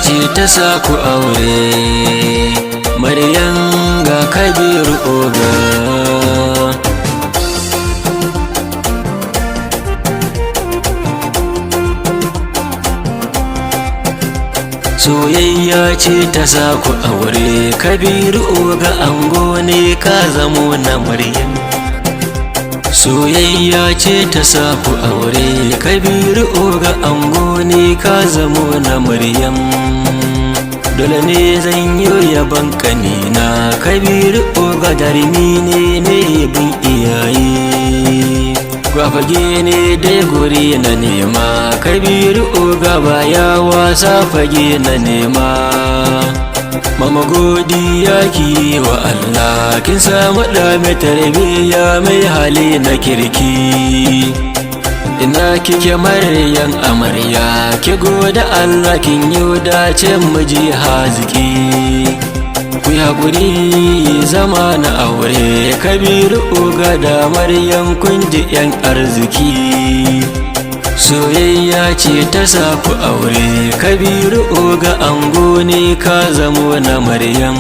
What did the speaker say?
ce ta sa ku aure, Maryam ga Kabiru oga. Soyayya ce ta sa ku aure, Kabiru oga ango ne ka zamo na Maryam. Soyayya ce ta sa ku aure, Kabiru oga ango ne ka zamo na Maryam. Dole ne zan yi yaban kanina, Kabiru oga darmi ne mai bin iyaye. Gwafage ne dai guri na nema, Kabiru oga baya wasa fage na nema. Mama godiya ki wa Allah, kin samu ɗa mai tarbiyya mai hali na kirki. Ina kike Maryam amarya, ki gode Allah kin yi dacen miji haziki. Ku haƙuri zama na aure, Kabiru oga da Maryam kun ji 'yan arziki. Soyayya ce ta sa ku aure, Kabiru oga ango ne ka zamo na Maryam.